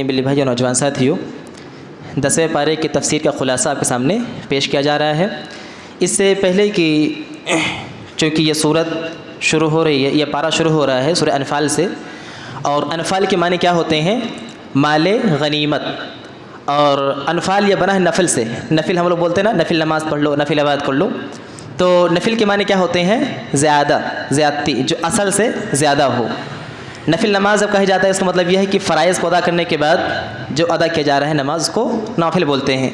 بلی بھائی اور نوجوان ساتھیوں، 10ویں پارے کی تفسیر کا خلاصہ آپ کے سامنے پیش کیا جا رہا ہے۔ اس سے پہلے کہ چونکہ یہ صورت شروع ہو رہی ہے، یہ پارہ شروع ہو رہا ہے سورہ انفال سے، اور انفال کے معنی کیا ہوتے ہیں؟ مال غنیمت۔ اور انفال یہ بنا ہے نفل سے، نفل ہم لوگ بولتے ہیں نا، نفل نماز پڑھ لو، نفل عبادت کر لو، تو نفل کے معنی کیا ہوتے ہیں؟ زیادہ، زیادتی، جو اصل سے زیادہ ہو۔ نفل نماز جب کہا جاتا ہے اس کا مطلب یہ ہے کہ فرائض کو ادا کرنے کے بعد جو ادا کیا جا رہا ہے نماز کو نافل بولتے ہیں۔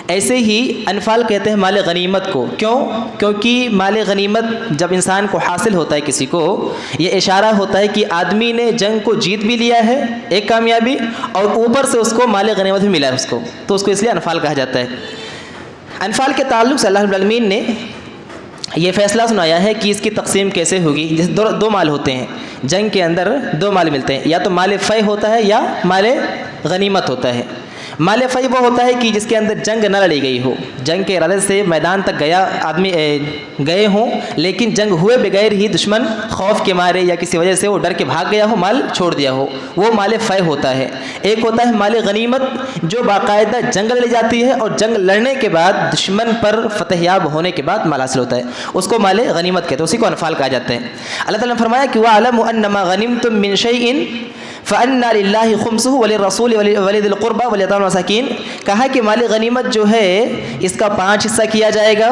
ایسے ہی انفال کہتے ہیں مال غنیمت کو۔ کیوں؟ کیونکہ مال غنیمت جب انسان کو حاصل ہوتا ہے، کسی کو، یہ اشارہ ہوتا ہے کہ آدمی نے جنگ کو جیت بھی لیا ہے، ایک کامیابی، اور اوپر سے اس کو مال غنیمت بھی ملا ہے اس کو، تو اس کو اس لیے انفال کہا جاتا ہے۔ انفال کے تعلق سے اللہ رب العالمین نے یہ فیصلہ سنایا ہے کہ اس کی تقسیم کیسے ہوگی۔ جیسے دو مال ہوتے ہیں جنگ کے اندر، دو مال ملتے ہیں، یا تو مال فے ہوتا ہے یا مال غنیمت ہوتا ہے۔ مال فے وہ ہوتا ہے کہ جس کے اندر جنگ نہ لڑی گئی ہو، جنگ کے ارادے سے میدان تک آدمی گئے ہوں، لیکن جنگ ہوئے بغیر ہی دشمن خوف کے مارے یا کسی وجہ سے وہ ڈر کے بھاگ گیا ہو، مال چھوڑ دیا ہو، وہ مال فے ہوتا ہے۔ ایک ہوتا ہے مال غنیمت جو باقاعدہ جنگ لڑی جاتی ہے اور جنگ لڑنے کے بعد دشمن پر فتح یاب ہونے کے بعد مال حاصل ہوتا ہے، اس کو مال غنیمت کہتے ہیں، اسی کو انفال کہا جاتا ہے۔ اللہ تعالیٰ نے فرمایا کہ وَاعْلَمُوا أَنَّمَا غَنِمْتُم مِّن شَيْءٍ فَأَنَّ لِلَّهِ خُمْسُهُ وَلِلرَّسُولِ وَلِذِي الْقُرْبَى وَالْيَتَامَى وَالْمَسَاكِينِ، کہا کہ مال غنیمت جو ہے اس کا 5 حصہ کیا جائے گا،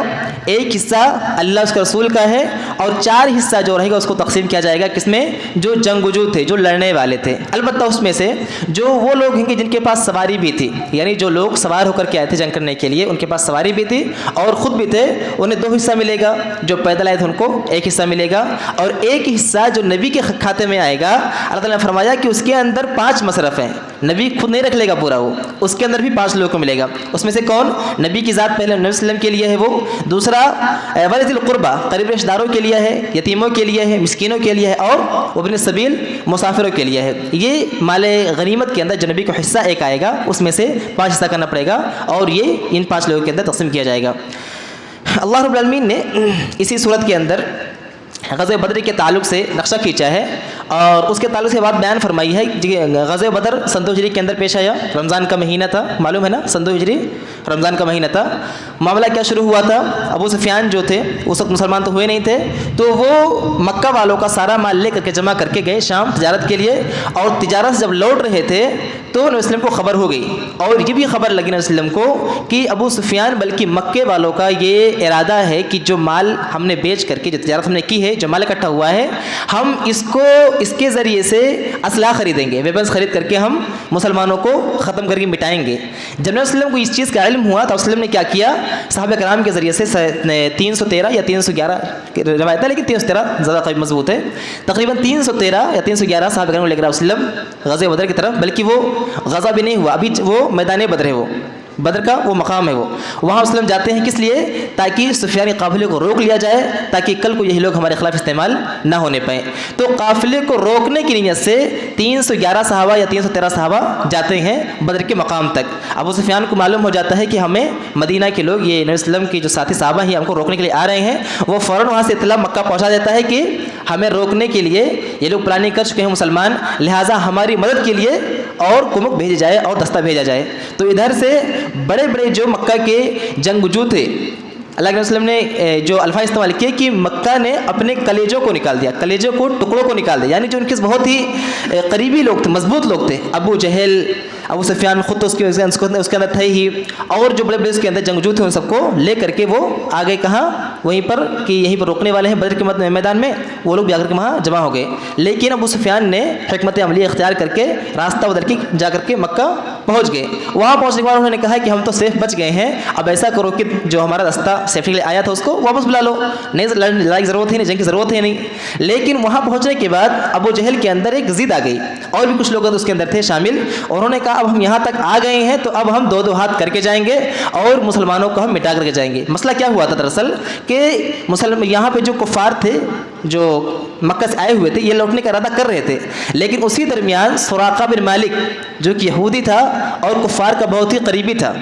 ایک حصہ اللہ اس کے رسول کا ہے، اور 4 حصہ جو رہے گا اس کو تقسیم کیا جائے گا کس میں؟ جو جنگجو تھے، جو لڑنے والے تھے۔ البتہ اس میں سے جو وہ لوگ ہیں کہ جن کے پاس سواری بھی تھی، یعنی جو لوگ سوار ہو کر کے آئے تھے جنگ کرنے کے لیے، ان کے پاس سواری بھی تھی اور خود بھی تھے، انہیں 2 حصہ ملے گا۔ جو پیدل آئے تھے ان کو 1 حصہ ملے گا، اور ایک حصہ جو نبی کے کھاتے میں آئے گا۔ اللہ تعالیٰ نے فرمایا کہ اس کے اندر 5 مصرف ہیں، نبی خود نہیں رکھ لے گا پورا، وہ اس کے اندر بھی 5 لوگوں کو ملے گا۔ اس میں سے کون؟ نبی کی ذات پہلے نبی صلی اللہ علیہ وسلم کے لیے ہے وہ، دوسرا وَلِذِي الْقُرْبَى قریب رشتہ داروں کے لیے ہے، یتیموں کے لیے ہے، مسکینوں کے لیے ہے، اور وابن السبیل مسافروں کے لیے ہے۔ یہ مال غنیمت کے اندر جو نبی کو حصہ ایک آئے گا اس میں سے 5 حصہ کرنا پڑے گا، اور یہ ان 5 لوگوں کے اندر تقسیم کیا جائے گا۔ اللہ رب العالمین نے اسی صورت کے اندر غزوہ بدر کے تعلق سے نقشہ کھینچا ہے، اور اس کے تعلق سے بات بیان فرمائی ہے۔ غزوہ بدر سن 2 ہجری کے اندر پیش آیا، رمضان کا مہینہ تھا، معلوم ہے نا، سن 2 ہجری رمضان کا مہینہ تھا۔ معاملہ کیا شروع ہوا تھا؟ ابو سفیان جو تھے اس وقت مسلمان تو ہوئے نہیں تھے، تو وہ مکہ والوں کا سارا مال لے کر کے جمع کر کے گئے شام تجارت کے لیے، اور تجارت سے جب لوٹ رہے تھے تو نبی وسلم کو خبر ہو گئی، اور یہ بھی خبر لگی نبی وسلم کو کہ ابو سفیان بلکہ مکے والوں کا یہ ارادہ ہے کہ جو مال ہم نے بیچ کر کے، جو تجارت ہم نے کی ہے، جو مال اکٹھا ہوا ہے، ہم اس کے ذریعے سے اسلحہ خریدیں گے، ویپنس خرید کر کے ہم مسلمانوں کو ختم کر کے مٹائیں گے۔ جب نبی وسلم کو اس چیز کا علم ہوا تو وسلم نے کیا کیا؟ صحابہ کرام کے ذریعے سے 313 یا 311 روایت ہے، لیکن 313 زیادہ قریب مضبوط ہے، تقریباً 313 یا 311 صحابہ کرام لے کر وسلم غزوہ بدر کی طرف، بلکہ وہ غزہ بھی نہیں ہوا، ابھی وہ میدان بدر ہے، وہ بدر کا وہ مقام ہے، وہ وہاں وسلم جاتے ہیں کس لیے؟ تاکہ سفیانی قافلے کو روک لیا جائے، تاکہ کل کو یہی لوگ ہمارے خلاف استعمال نہ ہونے پائیں۔ تو قافلے کو روکنے کی نیت سے 311 صحابہ یا 313 صحابہ جاتے ہیں بدر کے مقام تک۔ ابو سفیان کو معلوم ہو جاتا ہے کہ ہمیں مدینہ کے لوگ، یہ نبی وسلم کے جو ساتھی صحابہ ہیں، ہم کو روکنے کے لیے آ رہے ہیں۔ وہ فوراً وہاں سے اطلاع مکہ پہنچا دیتا ہے کہ ہمیں روکنے کے لیے یہ لوگ پلاننگ کر چکے ہیں مسلمان، لہٰذا ہماری مدد کے لیے اور کمک بھیجی جائے اور دستہ بھیجا جائے۔ تو ادھر سے بڑے بڑے جو مکہ کے جنگجو تھے، اللہ کے وسلم نے جو الفاظ استعمال کیے کہ مکہ نے اپنے کلیجوں کو نکال دیا، کلیجوں کو، ٹکڑوں کو نکال دیا، یعنی جو ان کے بہت ہی قریبی لوگ تھے، مضبوط لوگ تھے، ابو جہل، ابو سفیان خود تو اس کے اندر تھے ہی، اور جو بڑے بڑے اس کے اندر جنگجو تھے ان سب کو لے کر کے وہ آگے کہاں؟ وہیں پر کہ یہیں پر روکنے والے ہیں بدر کے میدان میں، وہ لوگ جا کر کے وہاں جمع ہو گئے۔ لیکن ابو سفیان نے حکمت عملی اختیار کر کے راستہ بدر کی جا کر کے مکہ پہنچ گئے۔ وہاں پہنچنے کے بعد انہوں نے کہا کہ ہم تو سیف بچ گئے ہیں، اب ایسا کرو کہ جو ہمارا راستہ سیفٹی کے لیے آیا تھا اس کو واپس بلا لو، نہیں لڑائی کی ضرورت ہے نہیں، جنگ کی ضرورت ہے نہیں۔ لیکن وہاں پہنچنے کے بعد ابو جہل کے اندر ایک ضد آ گئی، اور بھی کچھ لوگ اس کے اندر تھے شامل، اور انہوں نے کہا اب ہم یہاں تک آ گئے ہیں تو اب ہم 2 ہاتھ کر کے جائیں گے اور مسلمانوں کو ہم مٹا کر کے جائیں گے۔ مسئلہ کیا ہوا تھا دراصل کہ یہاں پہ جو کفار تھے، جو مکہ سے آئے ہوئے تھے، یہ لوٹنے کا ارادہ کر رہے تھے، لیکن اسی درمیان سراقہ بن مالک جو کہ یہودی تھا اور کفار کا بہت ہی قریبی تھا،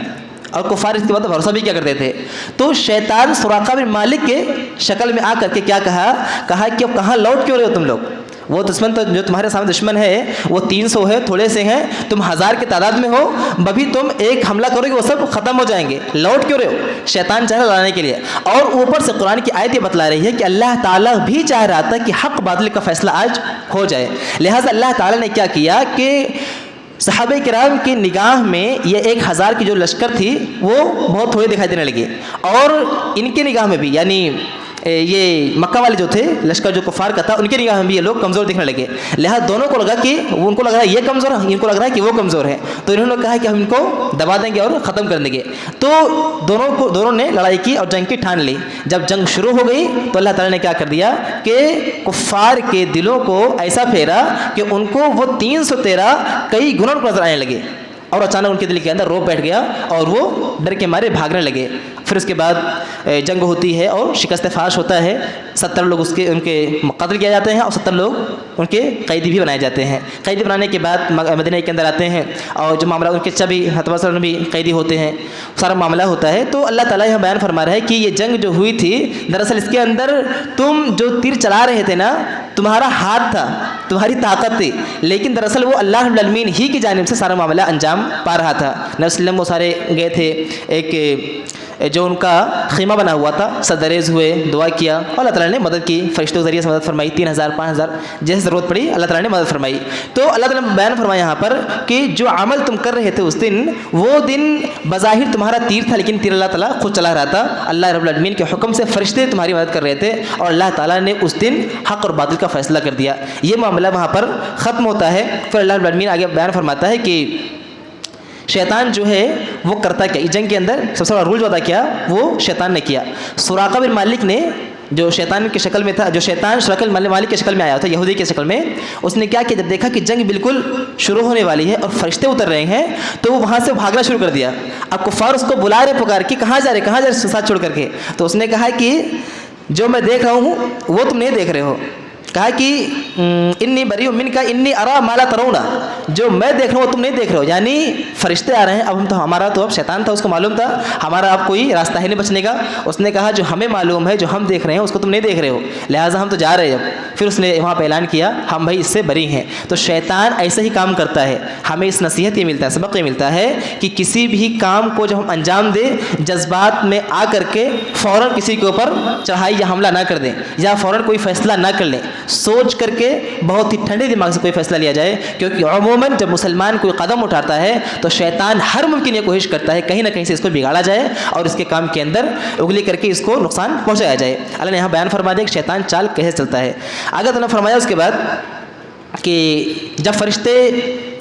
اور کفار اس کے بعد بھروسہ بھی کیا کرتے تھے، تو شیطان سراقہ بن مالک کے شکل میں آ کر کے کیا کہا کہ اب کہاں لوٹ کیوں رہے ہو تم لوگ؟ وہ دشمن تو جو تمہارے سامنے دشمن ہے وہ 300 ہے، تھوڑے سے ہیں، تم 1000 کی تعداد میں ہو، ابھی تم ایک حملہ کرو گے وہ سب ختم ہو جائیں گے، لوٹ کیوں رہے ہو؟ شیطان چاہ رہا لڑانے کے لیے، اور اوپر سے قرآن کی آیت یہ بتلا رہی ہے کہ اللہ تعالیٰ بھی چاہ رہا تھا کہ حق باطل کا فیصلہ آج ہو جائے، لہٰذا اللہ تعالیٰ نے کیا کیا کہ صحابہ کرام کی نگاہ میں یہ 1000 کی جو لشکر تھی وہ بہت تھوڑی دکھائی دینے لگی، اور ان کی نگاہ میں بھی یعنی یہ مکہ والے جو تھے لشکر جو کفار کا تھا ان کی نگاہ میں بھی یہ لوگ کمزور دکھنے لگے، لہٰذا دونوں کو لگا کہ ان کو لگ رہا ہے یہ کمزور ہے، ان کو لگ رہا ہے کہ وہ کمزور ہے، تو انہوں نے کہا کہ ہم ان کو دبا دیں گے اور ختم کر دیں گے، تو دونوں نے لڑائی کی اور جنگ کی ٹھان لی۔ جب جنگ شروع ہو گئی تو اللہ تعالیٰ نے کیا کر دیا کہ کفار کے دلوں کو ایسا پھیرا کہ ان کو وہ 313 کئی گنا نظر آنے لگے، اور اچانک ان کے دل کے اندر روب بیٹھ گیا اور وہ ڈر کے مارے بھاگنے لگے۔ پھر اس کے بعد جنگ ہوتی ہے اور شکست فاش ہوتا ہے، 70 لوگ ان کے قتل کیا جاتے ہیں اور 70 لوگ ان کے قیدی بھی بنائے جاتے ہیں۔ قیدی بنانے کے بعد مدینہ کے اندر آتے ہیں اور جو معاملہ ان کے چبی حتبہ بھی قیدی ہوتے ہیں، سارا معاملہ ہوتا ہے، تو اللہ تعالیٰ یہاں بیان فرما رہا ہے کہ یہ جنگ جو ہوئی تھی دراصل اس کے اندر تم جو تیر چلا رہے تھے نا، تمہارا ہاتھ تھا، تمہاری طاقت تھی، لیکن دراصل وہ اللہ رب العالمین ہی کی جانب سے سارا معاملہ انجام پا رہا تھا۔ نبی صلی اللہ علیہ وسلم وہ سارے گئے تھے، ایک جو ان کا خیمہ بنا ہوا تھا، سردریز ہوئے، دعا کیا اور اللہ تعالیٰ نے مدد کی، فرشتوں کے ذریعے سے مدد فرمائی، 3000 5000 جیسے ضرورت پڑی اللہ تعالیٰ نے مدد فرمائی۔ تو اللہ تعالیٰ نے بیان فرمایا یہاں پر کہ جو عمل تم کر رہے تھے اس دن، وہ دن بظاہر تمہارا تیر تھا لیکن تیر اللہ تعالیٰ خود چلا رہا تھا، اللہ رب العالمین کے حکم سے فرشتے تمہاری مدد کر رہے تھے، اور اللہ تعالیٰ نے اس دن حق اور باطل کا فیصلہ کر دیا۔ یہ معاملہ وہاں پر ختم ہوتا ہے۔ پھر اللہ رب العالمین آگے بیان فرماتا ہے کہ شیطان جو ہے وہ کرتا کیا، جنگ کے اندر سب سے بڑا رول جو ادا کیا وہ شیطان نے کیا۔ سراقہ بن مالک نے جو شیطان کی شکل میں تھا، جو شیطان سراقہ بن مالک کی شکل میں آیا تھا، یہودی کی شکل میں، اس نے کیا جب دیکھا کہ جنگ بالکل شروع ہونے والی ہے اور فرشتے اتر رہے ہیں تو وہ وہاں سے بھاگنا شروع کر دیا۔ اب کفار اس کو بلا رہے، پکار کہ کہاں جا رہے ساتھ چھوڑ کر کے، تو اس نے کہا کہ جو میں دیکھ رہا ہوں وہ تم نہیں دیکھ رہے ہو، کہا کہ انی بری من کا انی ارا مالا ترون، جو میں دیکھ رہا ہوں وہ تم نہیں دیکھ رہے ہو، یعنی فرشتے آ رہے ہیں۔ اب ہمارا تو اب شیطان تھا، اس کو معلوم تھا ہمارا اب کوئی راستہ ہے نہیں بچنے کا، اس نے کہا جو ہمیں معلوم ہے، جو ہم دیکھ رہے ہیں اس کو تم نہیں دیکھ رہے ہو، لہٰذا ہم تو جا رہے ہیں اب۔ پھر اس نے وہاں پہ اعلان کیا ہم بھائی اس سے بری ہیں۔ تو شیطان ایسا ہی کام کرتا ہے، ہمیں اس نصیحت یہ ملتا ہے، سبق یہ ملتا ہے کہ کسی بھی کام کو جب ہم انجام دیں، جذبات میں آ کر کے فوراً کسی کے اوپر چڑھائی یا حملہ نہ کر دیں، یا فوراً کوئی فیصلہ نہ کر لیں، سوچ کر کے بہت ہی ٹھنڈے دماغ سے کوئی فیصلہ لیا جائے، کیونکہ عموماً جب مسلمان کوئی قدم اٹھاتا ہے تو شیطان ہر ممکن یہ کوشش کرتا ہے کہیں نہ کہیں سے اس کو بگاڑا جائے اور اس کے کام کے اندر اگلی کر کے اس کو نقصان پہنچایا جائے۔ اللہ نے یہاں بیان فرما دیا کہ شیطان چال کیسے چلتا ہے۔ آگے تو فرمایا اس کے بعد کہ جب فرشتے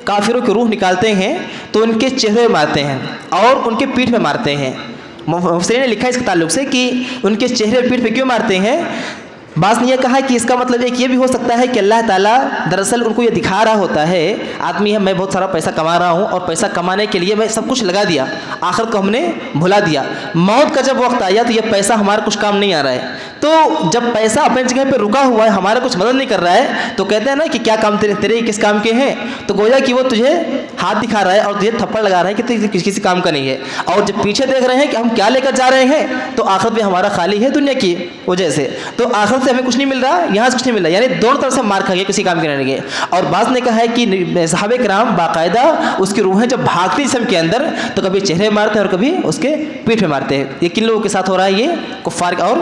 کافروں کی روح نکالتے ہیں تو ان کے چہرے مارتے ہیں اور ان کے پیٹھ میں مارتے ہیں۔ مفسرین نے لکھا اس کے تعلق سے کہ ان کے چہرے پیٹھ پہ کیوں مارتے ہیں، بعض نے یہ کہا کہ اس کا مطلب ایک یہ بھی ہو سکتا ہے کہ اللہ تعالیٰ دراصل ان کو یہ دکھا رہا ہوتا ہے، آدمی ہے میں بہت سارا پیسہ کما رہا ہوں اور پیسہ کمانے کے لیے میں سب کچھ لگا دیا، آخرت کو ہم نے بھلا دیا، موت کا جب وقت آیا تو یہ پیسہ ہمارا کچھ کام نہیں آ رہا ہے، تو جب پیسہ اپنے جگہ پہ رکا ہوا ہے، ہمارا کچھ مدد نہیں کر رہا ہے، تو کہتے ہیں نا کہ کیا کام تیرے کس کام کے ہیں، تو گویا کہ وہ تجھے ہاتھ دکھا رہا ہے اور تجھے تھپڑ لگا رہا ہے کہ تو کسی کام کا نہیں ہے، اور جب پیچھے دیکھ رہے ہیں کہ ہم کیا لے کر جا رہے ہیں، تو آخرت بھی ہمارا خالی ہے دنیا کی وجہ سے، تو آخرت سے ہمیں کچھ نہیں مل رہا، یہاں سے کچھ نہیں مل رہا، یعنی دونوں طرف سے مار کھا گیا، کسی کام کے نہیں گئے۔ اور بعض نے کہا ہے کہ صحابہ کرام باقاعدہ اس کی روحیں جب بھاگتی جسم کے اندر تو کبھی چہرے مارتے ہیں اور کبھی اس کے پیٹھ میں مارتے ہیں۔ یہ کن لوگوں کے ساتھ ہو رہا ہے، یہ کفار اور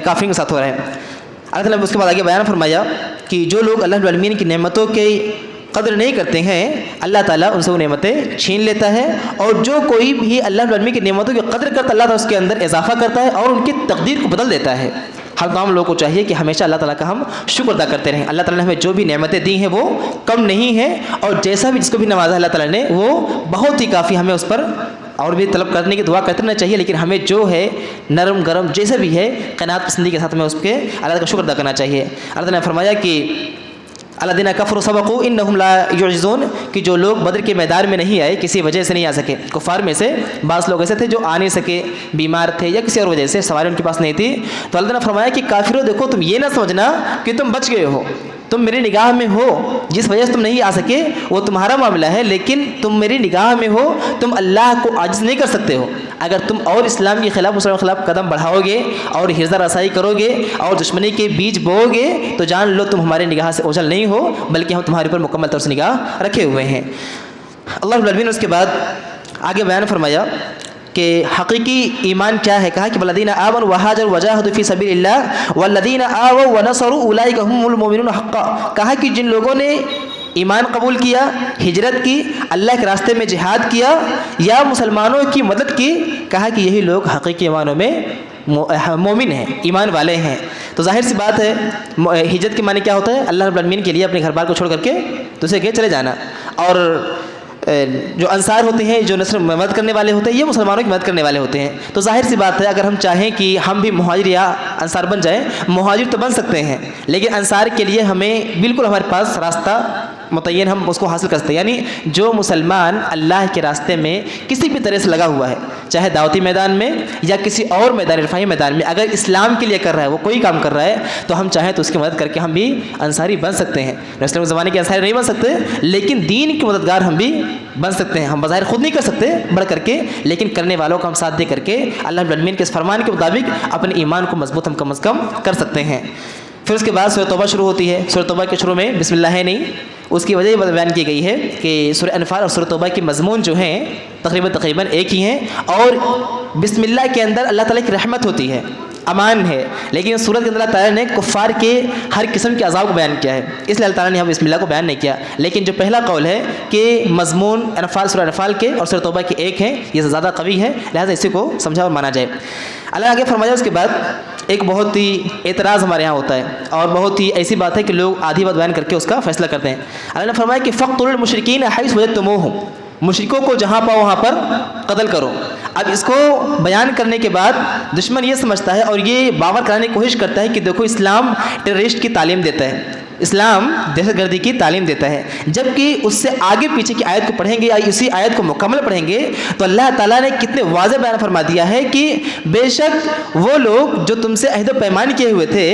کافرین کے ساتھ ہو رہا ہے۔ اللہ تعالیٰ نے اس کے بعد آگے بیان فرمایا کہ جو لوگ اللہ العالمین کی نعمتوں کی قدر نہیں کرتے ہیں، اللہ تعالیٰ ان سے وہ نعمتیں چھین لیتا ہے، اور جو کوئی بھی اللہ العالمین کی نعمتوں کی قدر کرتا ہے اللہ تعالیٰ اس کے اندر اضافہ کرتا ہے اور ان کی تقدیر کو بدل دیتا ہے۔ ہر تمام لوگوں کو چاہیے کہ ہمیشہ اللہ تعالیٰ کا ہم شکر ادا کرتے رہیں۔ اللہ تعالیٰ نے ہمیں جو بھی نعمتیں دی ہیں وہ کم نہیں ہیں، اور جیسا بھی جس کو بھی نوازا اللہ تعالیٰ نے وہ بہت ہی کافی، ہمیں اس پر اور بھی طلب کرنے کی دعا کرتے رہنا چاہیے، لیکن ہمیں جو ہے نرم گرم جیسا بھی ہے قناعت پسندی کے ساتھ ہمیں اس کے اللہ تعالیٰ کا شکر ادا کرنا چاہیے۔ اللہ تعالیٰ نے فرمایا کہ الذین کفروا سبقوا انہم لا یعجزون، کہ جو لوگ بدر کے میدان میں نہیں آئے، کسی وجہ سے نہیں آ سکے، کفار میں سے بعض لوگ ایسے تھے جو آ نہیں سکے، بیمار تھے یا کسی اور وجہ سے سواری ان کے پاس نہیں تھی، تو اللہ نے فرمایا کہ کافروں دیکھو تم یہ نہ سمجھنا کہ تم بچ گئے ہو، تم میری نگاہ میں ہو، جس وجہ سے تم نہیں آ سکے وہ تمہارا معاملہ ہے، لیکن تم میری نگاہ میں ہو، تم اللہ کو عاجز نہیں کر سکتے ہو۔ اگر تم اور اسلام کے خلاف، مسلمانوں کے خلاف قدم بڑھاؤ گے اور حرزہ رسائی کرو گے اور دشمنی کے بیج بو گے تو جان لو تم ہماری نگاہ سے اوجھل نہیں ہو، بلکہ ہم تمہارے اوپر مکمل طور سے نگاہ رکھے ہوئے ہیں۔ اللہ رب العالمین نے اس کے بعد آگے بیان فرمایا کہ حقیقی ایمان کیا ہے، کہا کہ والذین آمنوا وہاجروا وجاہدوا فی سبیل اللہ والذین آووا ونصروا اولئک هم المؤمنون حقا، کہا کہ جن لوگوں نے ایمان قبول کیا، ہجرت کی، اللہ کے راستے میں جہاد کیا یا مسلمانوں کی مدد کی، کہا کہ یہی لوگ حقیقی ایمانوں میں مومن ہیں، ایمان والے ہیں۔ تو ظاہر سی بات ہے ہجرت کے معنی کیا ہوتا ہے؟ اللہ رب العالمین کے لیے اپنے گھر بار کو چھوڑ کر کے دوسرے کے چلے جانا، اور جو انصار ہوتے ہیں، جو نصر مدد کرنے والے ہوتے ہیں، یہ مسلمانوں کی مدد کرنے والے ہوتے ہیں۔ تو ظاہر سی بات ہے اگر ہم چاہیں کہ ہم بھی مہاجر یا انصار بن جائیں، مہاجر تو بن سکتے ہیں لیکن انصار کے لیے ہمیں بالکل ہمارے پاس راستہ متعین، ہم اس کو حاصل کر سکتے ہیں۔ یعنی جو مسلمان اللہ کے راستے میں کسی بھی طرح سے لگا ہوا ہے، چاہے دعوتی میدان میں یا کسی اور میدان، رفاہی میدان میں، اگر اسلام کے لیے کر رہا ہے، وہ کوئی کام کر رہا ہے، تو ہم چاہیں تو اس کی مدد کر کے ہم بھی انصاری بن سکتے ہیں۔ اسلام کے زمانے کے انصاری نہیں بن سکتے لیکن دین کے مددگار ہم بھی بن سکتے ہیں۔ ہم بظاہر خود نہیں کر سکتے بڑھ کر کے، لیکن کرنے والوں کو ہم ساتھ دے کر کے اللہ رب العالمین کے اس فرمان کے مطابق اپنے ایمان کو مضبوط ہم کم از کم کر سکتے ہیں۔ پھر اس کے بعد سورہ توبہ شروع ہوتی ہے۔ سورہ توبہ کے شروع میں بسم اللہ ہے نہیں، اس کی وجہ یہ بیان کی گئی ہے کہ سورہ انفال اور سورہ توبہ کے مضمون جو ہیں تقریباً ایک ہی ہیں، اور بسم اللہ کے اندر اللہ تعالیٰ کی رحمت ہوتی ہے، امان ہے، لیکن سورت کے اندر اللہ تعالیٰ نے کفار کے ہر قسم کے عذاب کو بیان کیا ہے، اس لیے اللہ تعالیٰ نے یہاں بسم اللہ کو بیان نہیں کیا۔ لیکن جو پہلا قول ہے کہ مضمون انفال، سورہ انفال کے اور سورہ توبہ کے ایک ہیں، یہ زیادہ قوی ہے، لہٰذا اسی کو سمجھا اور مانا جائے۔ اللہ آگے فرمایا اس کے بعد ایک بہت ہی اعتراض ہمارے یہاں ہوتا ہے، اور بہت ہی ایسی بات ہے کہ لوگ آدھی بات بیان کر کے اس کا فیصلہ کرتے ہیں۔ اللہ نے فرمایا کہ فَاقْتُلُوا الْمُشْرِكِينَ حَيْثُ وَجَدْتُمُوهُمْ، مشرکوں کو جہاں پاؤ وہاں پر قتل کرو۔ اب اس کو بیان کرنے کے بعد دشمن یہ سمجھتا ہے اور یہ باور کرانے کی کوشش کرتا ہے کہ دیکھو اسلام ٹیررسٹ کی تعلیم دیتا ہے، اسلام دہشت گردی کی تعلیم دیتا ہے، جبکہ اس سے آگے پیچھے کی آیت کو پڑھیں گے یا اسی آیت کو مکمل پڑھیں گے تو اللہ تعالیٰ نے کتنے واضح بیان فرما دیا ہے کہ بے شک وہ لوگ جو تم سے عہد و پیمان کیے ہوئے تھے،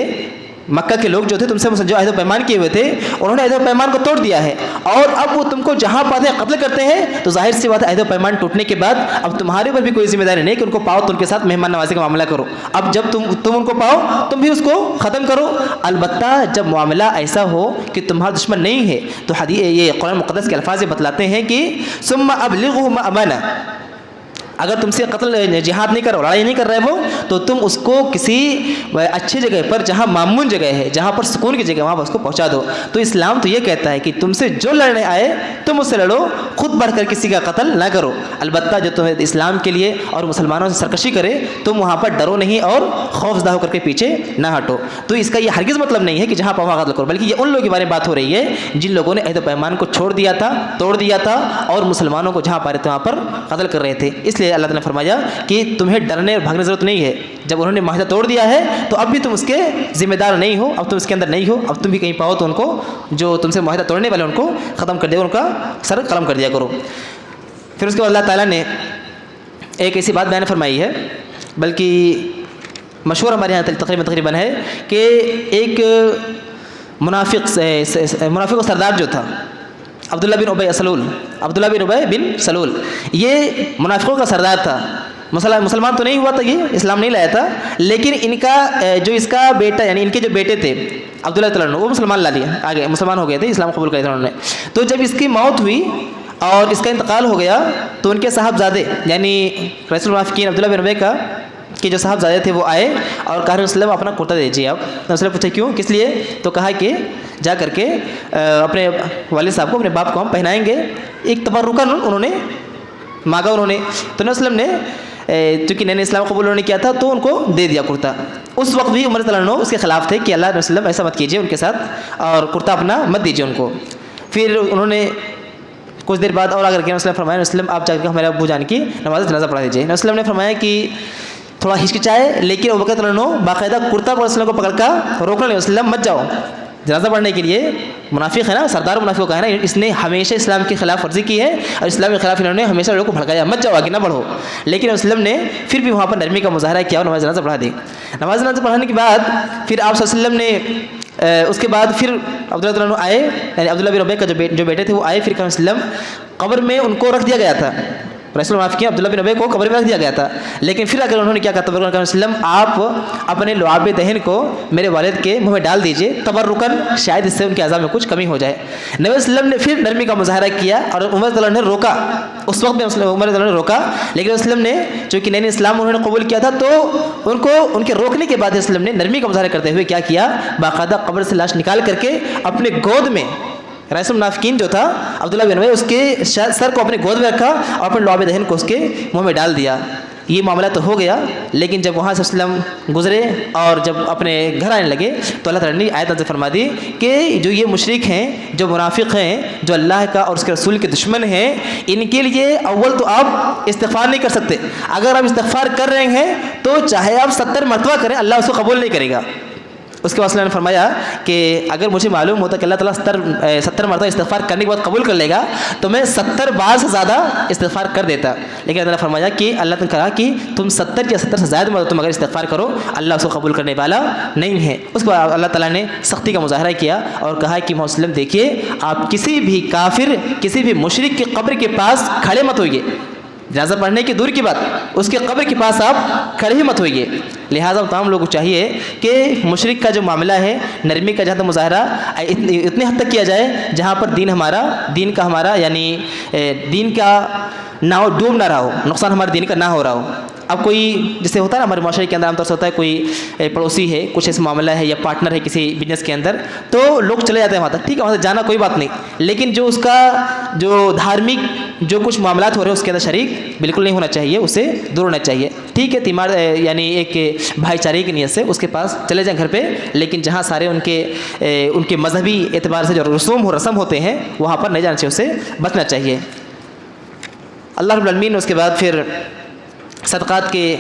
مکہ کے لوگ جو تھے تم سے جو عہد و پیمان کیے ہوئے تھے، انہوں نے عہد و پیمان کو توڑ دیا ہے، اور اب وہ تم کو جہاں پاتے ہیں قتل کرتے ہیں۔ تو ظاہر سی بات ہے عہد و پیمان ٹوٹنے کے بعد اب تمہارے اوپر بھی کوئی ذمہ داری نہیں کہ ان کو پاؤ تو ان کے ساتھ مہمان نوازی کا معاملہ کرو۔ اب جب تم ان کو پاؤ تم بھی اس کو ختم کرو، البتہ جب معاملہ ایسا ہو کہ تمہارا دشمن نہیں ہے تو یہ قرآن مقدس کے الفاظ بتلاتے ہیں کہ ثم ابلغه مأمنہ، اگر تم سے قتل جہاد نہیں کر رہا، لڑائی نہیں کر رہے وہ، تو تم اس کو کسی اچھی جگہ پر جہاں مامون جگہ ہے، جہاں پر سکون کی جگہ، وہاں پر اس کو پہنچا دو۔ تو اسلام تو یہ کہتا ہے کہ تم سے جو لڑنے آئے تم اس سے لڑو، خود بڑھ کر کسی کا قتل نہ کرو، البتہ جو تمہیں اسلام کے لیے اور مسلمانوں سے سرکشی کرے تم وہاں پر ڈرو نہیں اور خوف زدہ ہو کر کے پیچھے نہ ہٹو۔ تو اس کا یہ ہرگز مطلب نہیں ہے کہ جہاں پاؤ وہاں قتل کرو، بلکہ یہ ان لوگوں کے بارے میں بات ہو رہی ہے جن لوگوں نے عہد و پیمان کو چھوڑ دیا تھا، توڑ دیا تھا، اور مسلمانوں کو جہاں پا رہے تھے وہاں پر قتل کر رہے تھے۔ اس لیے اللہ تعالیٰ نے فرمایا کہ تمہیں ڈرنے اور بھاگنے کی ضرورت نہیں ہے، جب انہوں نے معاہدہ توڑ دیا ہے تو اب بھی تم اس کے ذمہ دار نہیں ہو، اب تم اس کے اندر نہیں ہو، اب تم بھی کہیں پاؤ تو ان کو جو تم سے معاہدہ توڑنے والے ان کو ختم کر دیا، ان کا سر قلم کر دیا کرو۔ پھر اس کے بعد اللہ تعالیٰ نے ایک ایسی بات بیان فرمائی ہے، بلکہ مشہور ہمارے یہاں تقریباً ہے کہ ایک منافق و سردار جو تھا عبداللہ بن ابی بن سلول، یہ منافقوں کا سردار تھا، مسلمان تو نہیں ہوا تھا، یہ اسلام نہیں لایا تھا، لیکن ان کا جو اس کا بیٹا، یعنی ان کے جو بیٹے تھے عبداللہ تعالیٰ عنہ، وہ مسلمان لا لیا، آگے مسلمان ہو گئے تھے، اسلام قبول کر لیا انہوں نے۔ تو جب اس کی موت ہوئی اور اس کا انتقال ہو گیا تو ان کے صاحبزادے یعنی رئیس المنافقین عبداللہ بن ابی کے جو صاحبزادے تھے وہ آئے اور کہا رسول اللہ اپنا کرتا دیجیے آپ۔ رسول اللہ پوچھے کیوں، کس لیے؟ تو کہا کہ جا کر کے اپنے والد صاحب کو، اپنے باپ کو ہم پہنائیں گے، ایک تبرکاً انہوں نے مانگا انہوں نے، تو نبی صلی اللہ علیہ وسلم نے چونکہ نئے اسلام قبول انہوں نے کیا تھا تو ان کو دے دیا کرتا۔ اس وقت بھی عمر رضی اللہ عنہ اس کے خلاف تھے کہ اللہ علیہ وسلم ایسا مت کیجیے ان کے ساتھ اور کرتا اپنا مت دیجیے ان کو۔ پھر انہوں نے کچھ دیر بعد اور آ کر کے رسول اللہ فرمایا وسلم آپ جا کر ہمارے ابو جان کی نماز جنازہ پڑھا دیجیے۔ نبی صلی اللہ علیہ وسلم نے فرمایا کہ تھوڑا ہچکچائے، لیکن ابو بکر رضی اللہ عنہ باقاعدہ کرتا پر رسول اللہ کو پکڑ کر روکنے لگے، وسلم مت جاؤ جنازہ پڑھنے کے لیے، منافق ہے نا، سردار منافقوں کا ہے نا، اس نے ہمیشہ اسلام کی خلاف ورزی کی ہے اور اسلام کے خلاف انہوں نے ہمیشہ لوگوں کو بھڑکایا، مت جاؤ آگے نہ بڑھو، لیکن وسلم نے پھر بھی وہاں پر نرمی کا مظاہرہ کیا اور نماز جنازہ پڑھا دی۔ نماز جنازہ پڑھانے کے بعد پھر آپ صلی اللہ علیہ وسلم نے اس کے بعد پھر عبداللہ تعالیٰ عنہ آئے، یعنی عبداللہ بن ربیع کا جو بیٹے تھے وہ آئے، پھر کہ وسلم قبر میں ان کو رکھ دیا گیا تھا، رسول اللہ کی عبداللہ بن ربیع کو قبر میں رکھ دیا گیا تھا، لیکن پھر اگر انہوں نے کیا کہا تبرکاً وسلم آپ اپنے لعاب دہن کو میرے والد کے منہ میں ڈال دیجئے تبرکاً، شاید اس سے ان کے عذاب میں کچھ کمی ہو جائے۔ نبی صلی اللہ علیہ وسلم نے پھر نرمی کا مظاہرہ کیا اور عمر رضی اللہ عنہ نے روکا، اس وقت میں عمر رضی اللہ عنہ نے روکا، لیکن وسلم نے چونکہ نئے اسلام انہوں نے قبول کیا تھا تو ان کے روکنے کے بعد وسلم نے نرمی کا مظاہرہ کرتے ہوئے کیا کیا، باقاعدہ قبر سے لاش نکال کر کے اپنے گود میں، رئیس المنافقین جو تھا عبداللہ بن ربیع اس کے سر کو اپنے گود میں رکھا اور اپنے لعاب دہن کو اس کے منہ میں ڈال دیا۔ یہ معاملہ تو ہو گیا، لیکن جب وہاں سے وسلم گزرے اور جب اپنے گھر آنے لگے تو اللہ تعالیٰ نے آیت نازل فرما دی کہ جو یہ مشرک ہیں، جو منافق ہیں، جو اللہ کا اور اس کے رسول کے دشمن ہیں، ان کے لیے اول تو آپ استغفار نہیں کر سکتے۔ اگر آپ استغفار کر رہے ہیں تو چاہے آپ 70 مرتبہ کریں، اللہ اس کو قبول نہیں کرے گا۔ اس کے بعد اللہ نے فرمایا کہ اگر مجھے معلوم ہوتا کہ اللہ تعالیٰ 70 مرتبہ استغفار کرنے کے بعد قبول کر لے گا تو میں 70 بار سے زیادہ استغفار کر دیتا، لیکن اللہ نے فرمایا کہ اللہ نے کہا کہ تم 70 یا 70 سے زیادہ مرتبہ تم اگر استغفار کرو، اللہ اس کو قبول کرنے والا نہیں ہے۔ اس کے بعد اللہ تعالیٰ نے سختی کا مظاہرہ کیا اور کہا کہ مسلم دیکھیے آپ کسی بھی کافر، کسی بھی مشرک کی قبر کے پاس کھڑے مت ہوئیے، جنازہ پڑھنے کی دور کی بات، اس کے قبر کے پاس آپ کھڑے ہی مت ہوئیے۔ لہٰذا تمام لوگوں کو چاہیے کہ مشرک کا جو معاملہ ہے نرمی کا جہاں تک مظاہرہ اتنے حد تک کیا جائے جہاں پر دین کا ہمارا یعنی دین کا ڈوب نہ رہا ہو، نقصان ہمارے دین کا نہ ہو رہا ہو۔ اب کوئی جیسے ہوتا ہے نا ہمارے معاشرے کے اندر عام طور سے ہوتا ہے، کوئی پڑوسی ہے، کچھ ایسا معاملہ ہے یا پارٹنر ہے کسی بزنس کے اندر، تو لوگ چلے جاتے ہیں وہاں تک، ٹھیک ہے وہاں سے جانا کوئی بات نہیں، لیکن جو اس کا جو دھارمک جو کچھ معاملات ہو رہے ہیں اس کے اندر شریک بالکل نہیں ہونا چاہیے، اس سے دور ہونا چاہیے، ٹھیک ہے تیمار یعنی ایک بھائی چارے کی نیت سے اس کے پاس چلے جائیں گھر پہ، لیکن جہاں سارے ان کے مذہبی اعتبار سے جو رسم ہوتے ہیں وہاں پر نہیں جانا چاہیے، اس سے بچنا چاہیے۔ اللہ رب العالمین نے اس کے بعد پھر صدقات کے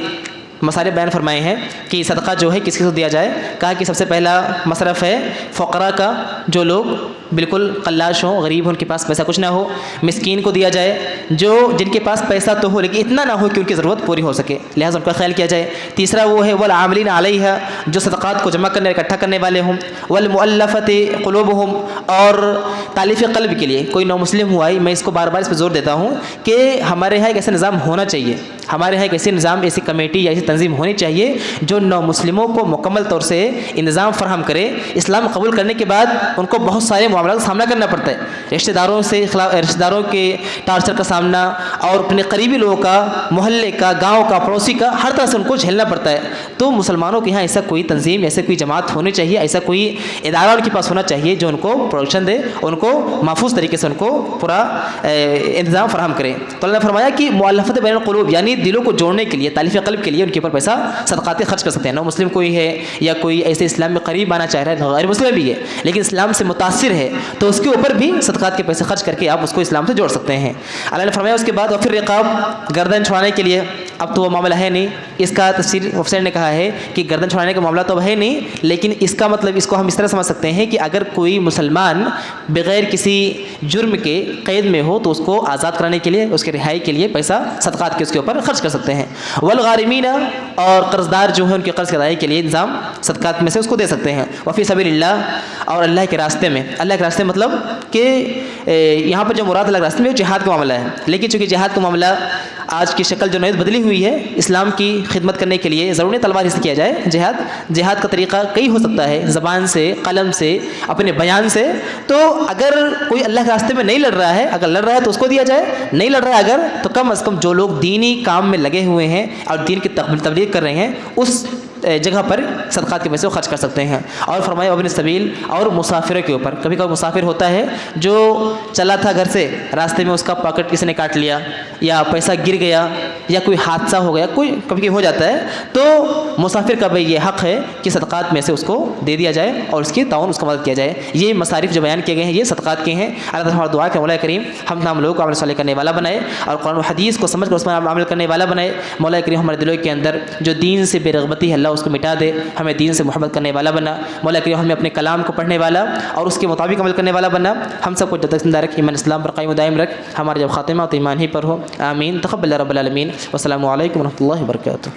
مسائل بیان فرمائے ہیں کہ صدقہ جو ہے کس کو دیا جائے۔ کہا کہ سب سے پہلا مصرف ہے فقراء کا، جو لوگ بالکل قلاش ہوں، غریب ہوں، ان کے پاس پیسہ کچھ نہ ہو، مسکین کو دیا جائے، جن کے پاس پیسہ تو ہو لیکن اتنا نہ ہو کہ ان کی ضرورت پوری ہو سکے، لہٰذا ان کا خیال کیا جائے۔ تیسرا وہ ہے والعاملین علیہا، جو صدقات کو جمع کرنے اکٹھا کرنے والے ہوں، والمؤلفۃ قلوبہم، اور تالیف قلب کے لیے کوئی نو مسلم ہوا ہے، میں اس کو بار بار اس پہ زور دیتا ہوں کہ ہمارے یہاں ایک ایسا نظام ہونا چاہیے، ہمارے یہاں ایک ایسے نظام، ایسی کمیٹی یا ایسی تنظیم ہونی چاہیے جو نو مسلموں کو مکمل طور سے انتظام فراہم کرے۔ اسلام قبول کرنے کے بعد ان کو بہت سارے معاملات کا سامنا کرنا پڑتا ہے، رشتہ داروں کے ٹارچر کا سامنا، اور اپنے قریبی لوگوں کا، محلے کا، گاؤں کا، پڑوسی کا، ہر طرح سے ان کو جھیلنا پڑتا ہے۔ تو مسلمانوں کے یہاں ایسا کوئی تنظیم، ایسے کوئی جماعت ہونی چاہیے، ایسا کوئی ادارہ ان کے پاس ہونا چاہیے جو ان کو پروٹیکشن دے، ان کو محفوظ طریقے سے ان کو پورا انتظام فراہم کرے۔ تو اللہ نے فرمایا کہ مؤلفۃ بین القلوب، یعنی دلوں کو جوڑنے کے لیے، تالیف قلب کے لیے ان کے اوپر پیسہ صدقات خرچ کر سکتے ہیں۔ نو مسلم کوئی ہے یا کوئی ایسے اسلام میں قریب آنا چاہ رہا ہے، غیر مسلم بھی ہے لیکن اسلام سے متاثر ہے، تو اس کے اوپر بھی صدقات کے پیسے خرچ کر کے آپ اس کو اسلام سے جوڑ سکتے ہیں۔ اللہ نے فرمایا اس کے بعد وفر رقاب، گردن چھڑانے کے لیے، اب تو وہ معاملہ ہے نہیں، اس کا تفسیر مفسر نے کہا ہے کہ گردن چھڑانے کا معاملہ تو ہے نہیں، لیکن اس کا مطلب اس کو ہم اس طرح سمجھ سکتے ہیں کہ اگر کوئی مسلمان بغیر کسی جرم کے قید میں ہو تو اس کو آزاد کرانے کے لیے، اس کے رہائی کے لیے پیسہ صدقات کے اس کے اوپر خرچ کر سکتے ہیں۔ والغارمین، اور قرض دار جو ہیں ان کے قرض کی ادائیگی کے لیے انتظام صدقات میں سے اس کو دے سکتے ہیں۔ وفی سبیل اللہ، اور اللہ کے راستے میں، اللہ کے راستے مطلب کہ یہاں پر جو مراد اللہ کے راستے میں وہ جہاد کا معاملہ ہے، لیکن چونکہ جہاد کا معاملہ آج کی شکل جو نوعیت بدلی ہوئی ہے، اسلام کی خدمت کرنے کے لیے ضروری تلوار سے کیا جائے جہاد کا طریقہ کئی ہو سکتا ہے، زبان سے، قلم سے، اپنے بیان سے۔ تو اگر کوئی اللہ کے راستے میں نہیں لڑ رہا ہے، اگر لڑ رہا ہے تو اس کو دیا جائے، نہیں لڑ رہا ہے اگر، تو کم از کم جو لوگ دینی کام میں لگے ہوئے ہیں اور دین کی تبلیغ کر رہے ہیں اس جگہ پر صدقات کے پیسے خرچ کر سکتے ہیں۔ اور فرمایا ابن سبیل، اور مسافروں کے اوپر، کبھی کبھی مسافر ہوتا ہے جو چلا تھا گھر سے، راستے میں اس کا پاکٹ کسی نے کاٹ لیا یا پیسہ گر گیا یا کوئی حادثہ ہو گیا، کوئی کبھی ہو جاتا ہے، تو مسافر کا بھی یہ حق ہے کہ صدقات میں سے اس کو دے دیا جائے اور اس کی تعاون، اس کا مدد کیا جائے۔ یہ مصارف جو بیان کیے گئے ہیں یہ صدقات کے ہیں۔ اللہ تعالیٰ دعا کہ مولا کریم ہم تمام لوگوں کو عمل صالح کرنے والا بنائے اور قرآن و حدیث کو سمجھ کر اس میں عمل کرنے والا بنائے۔ مولا کریم ہمارے دلوں کے اندر جو دین سے بے رغبتی ہے اللہ اس کو مٹا دے، ہمیں دین سے محبت کرنے والا بنا۔ مولا کریم ہمیں اپنے کلام کو پڑھنے والا اور اس کے مطابق عمل کرنے والا بنا۔ ہم سب کو جب تک زندہ رکھ، ایمان اسلام پر قائم و دائم رکھ، ہمارا جب خاتمہ تو ایمان ہی پر ہو۔ آمین۔ تقبل رب العالمین۔ والسلام علیکم ورحمۃ اللہ وبرکاتہ۔